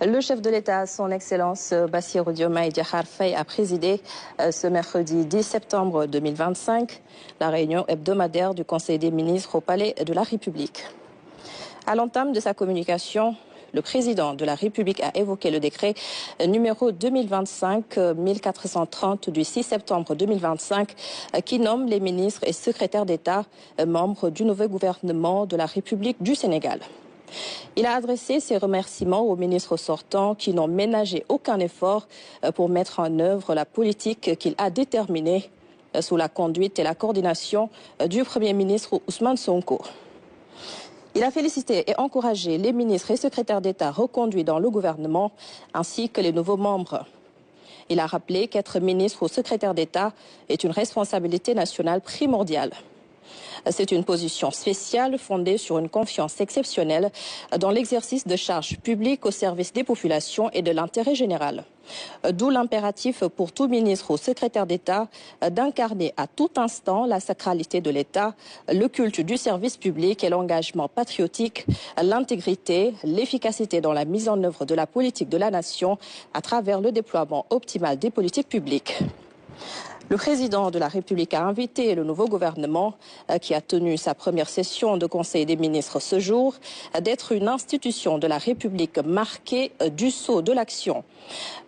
Le chef de l'État, son Excellence Bassirou Diomaye Diakhar Faye, a présidé ce mercredi 10 septembre 2025 la réunion hebdomadaire du Conseil des ministres au Palais de la République. À l'entame de sa communication, le président de la République a évoqué le décret numéro 2025-1430 du 6 septembre 2025 qui nomme les ministres et secrétaires d'État membres du nouveau gouvernement de la République du Sénégal. Il a adressé ses remerciements aux ministres sortants qui n'ont ménagé aucun effort pour mettre en œuvre la politique qu'il a déterminée sous la conduite et la coordination du Premier ministre Ousmane Sonko. Il a félicité et encouragé les ministres et secrétaires d'État reconduits dans le gouvernement ainsi que les nouveaux membres. Il a rappelé qu'être ministre ou secrétaire d'État est une responsabilité nationale primordiale. C'est une position spéciale fondée sur une confiance exceptionnelle dans l'exercice de charges publiques au service des populations et de l'intérêt général. D'où l'impératif pour tout ministre ou secrétaire d'État d'incarner à tout instant la sacralité de l'État, le culte du service public et l'engagement patriotique, l'intégrité, l'efficacité dans la mise en œuvre de la politique de la nation à travers le déploiement optimal des politiques publiques. Le président de la République a invité le nouveau gouvernement, qui a tenu sa première session de Conseil des ministres ce jour, d'être une institution de la République marquée du sceau de l'action.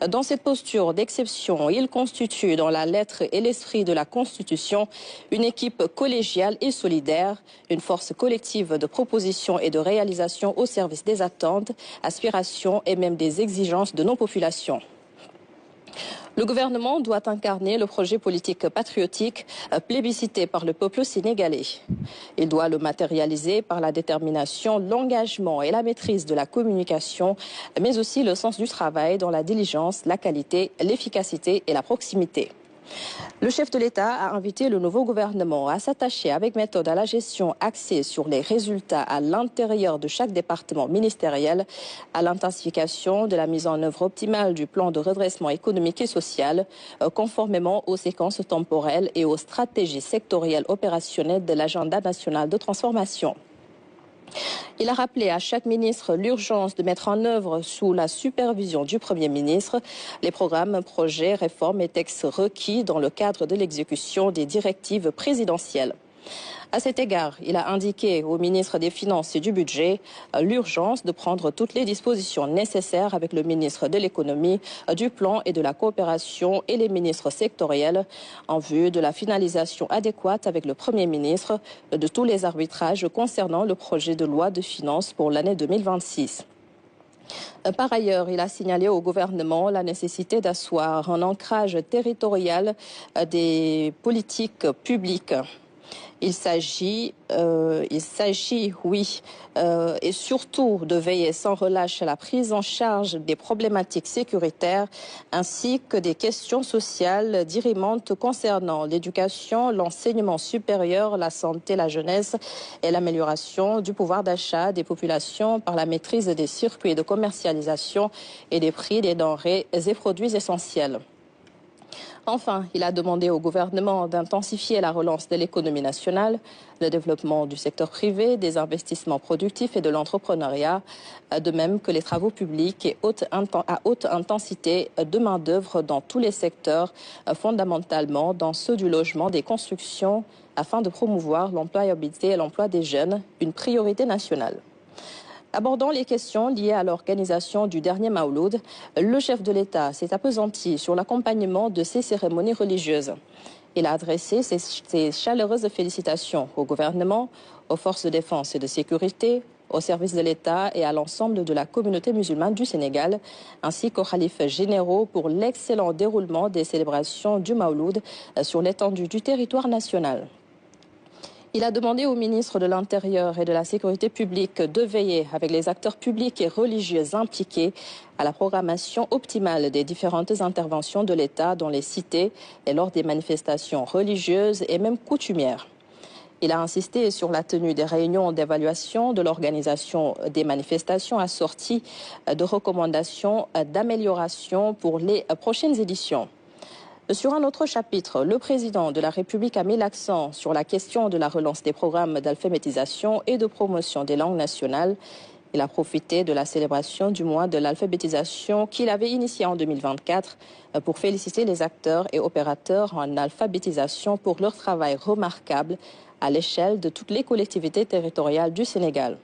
Dans cette posture d'exception, il constitue dans la lettre et l'esprit de la Constitution une équipe collégiale et solidaire, une force collective de proposition et de réalisation au service des attentes, aspirations et même des exigences de nos populations. Le gouvernement doit incarner le projet politique patriotique plébiscité par le peuple sénégalais. Il doit le matérialiser par la détermination, l'engagement et la maîtrise de la communication, mais aussi le sens du travail dans la diligence, la qualité, l'efficacité et la proximité. Le chef de l'État a invité le nouveau gouvernement à s'attacher avec méthode à la gestion axée sur les résultats à l'intérieur de chaque département ministériel, à l'intensification de la mise en œuvre optimale du plan de redressement économique et social, conformément aux séquences temporelles et aux stratégies sectorielles opérationnelles de l'agenda national de transformation. Il a rappelé à chaque ministre l'urgence de mettre en œuvre sous la supervision du Premier ministre les programmes, projets, réformes et textes requis dans le cadre de l'exécution des directives présidentielles. À cet égard, il a indiqué au ministre des Finances et du Budget l'urgence de prendre toutes les dispositions nécessaires avec le ministre de l'Économie, du Plan et de la Coopération et les ministres sectoriels en vue de la finalisation adéquate avec le Premier ministre de tous les arbitrages concernant le projet de loi de finances pour l'année 2026. Par ailleurs, il a signalé au gouvernement la nécessité d'asseoir un ancrage territorial des politiques publiques. Il s'agit, et surtout de veiller sans relâche à la prise en charge des problématiques sécuritaires ainsi que des questions sociales dirimantes concernant l'éducation, l'enseignement supérieur, la santé, la jeunesse et l'amélioration du pouvoir d'achat des populations par la maîtrise des circuits de commercialisation et des prix des denrées et produits essentiels. Enfin, il a demandé au gouvernement d'intensifier la relance de l'économie nationale, le développement du secteur privé, des investissements productifs et de l'entrepreneuriat, de même que les travaux publics et à haute intensité de main-d'œuvre dans tous les secteurs, fondamentalement dans ceux du logement, des constructions, afin de promouvoir l'employabilité et l'emploi des jeunes, une priorité nationale. Abordant les questions liées à l'organisation du dernier Maouloud, le chef de l'État s'est appesanti sur l'accompagnement de ces cérémonies religieuses. Il a adressé ses chaleureuses félicitations au gouvernement, aux forces de défense et de sécurité, aux services de l'État et à l'ensemble de la communauté musulmane du Sénégal, ainsi qu'aux khalifes généraux pour l'excellent déroulement des célébrations du Maouloud sur l'étendue du territoire national. Il a demandé au ministre de l'Intérieur et de la Sécurité publique de veiller avec les acteurs publics et religieux impliqués à la programmation optimale des différentes interventions de l'État dans les cités et lors des manifestations religieuses et même coutumières. Il a insisté sur la tenue des réunions d'évaluation de l'organisation des manifestations assorties de recommandations d'amélioration pour les prochaines éditions. Sur un autre chapitre, le président de la République a mis l'accent sur la question de la relance des programmes d'alphabétisation et de promotion des langues nationales. Il a profité de la célébration du mois de l'alphabétisation qu'il avait initié en 2024 pour féliciter les acteurs et opérateurs en alphabétisation pour leur travail remarquable à l'échelle de toutes les collectivités territoriales du Sénégal.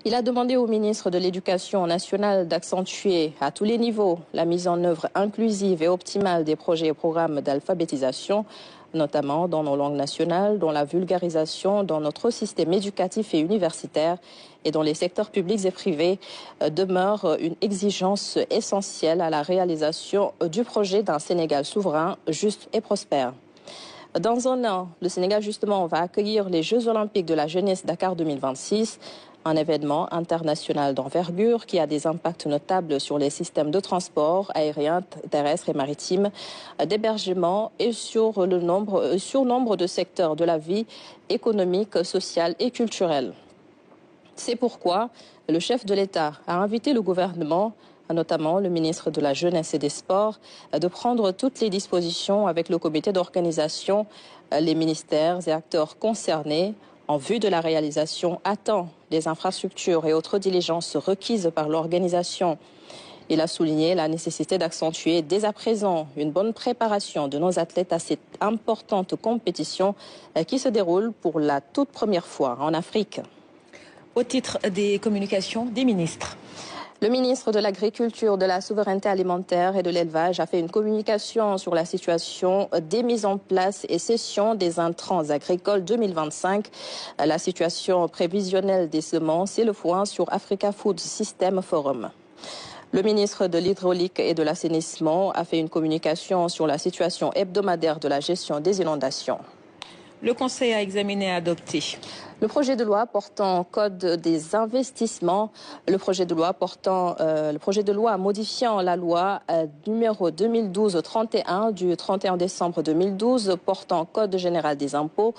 Il a demandé au ministre de l'Éducation nationale d'accentuer à tous les niveaux la mise en œuvre inclusive et optimale des projets et programmes d'alphabétisation, notamment dans nos langues nationales, dont la vulgarisation dans notre système éducatif et universitaire et dans les secteurs publics et privés demeure une exigence essentielle à la réalisation du projet d'un Sénégal souverain, juste et prospère. Dans un an, le Sénégal, justement, va accueillir les Jeux olympiques de la jeunesse Dakar 2026, un événement international d'envergure qui a des impacts notables sur les systèmes de transport aérien, terrestre et maritime, d'hébergement et sur nombre de secteurs de la vie économique, sociale et culturelle. C'est pourquoi le chef de l'État a invité le gouvernement, notamment le ministre de la Jeunesse et des Sports, de prendre toutes les dispositions avec le comité d'organisation, les ministères et acteurs concernés en vue de la réalisation à temps des infrastructures et autres diligences requises par l'organisation. Il a souligné la nécessité d'accentuer dès à présent une bonne préparation de nos athlètes à cette importante compétition qui se déroule pour la toute première fois en Afrique. Au titre des communications des ministres. Le ministre de l'Agriculture, de la Souveraineté alimentaire et de l'Élevage a fait une communication sur la situation des mises en place et cession des intrants agricoles 2025, la situation prévisionnelle des semences et le point sur Africa Food System Forum. Le ministre de l'Hydraulique et de l'Assainissement a fait une communication sur la situation hebdomadaire de la gestion des inondations. Le Conseil a examiné et adopté le projet de loi portant code des investissements, le projet de loi modifiant la loi numéro 2012-31 du 31 décembre 2012 portant code général des impôts,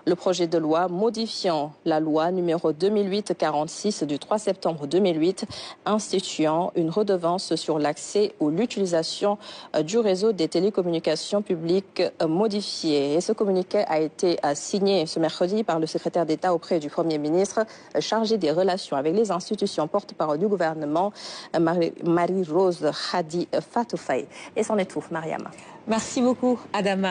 le projet de loi modifiant la loi numéro 2008-46 du 3 septembre 2008 instituant une redevance sur l'accès ou l'utilisation du réseau des télécommunications publiques modifié. Et ce communiqué a été signé ce mercredi par le secrétaire d'État auprès du Premier ministre chargé des relations avec les institutions porte-parole du gouvernement, Marie-Rose Hadi Fatoufay. Et c'en est tout, Mariam. Merci beaucoup, Adama.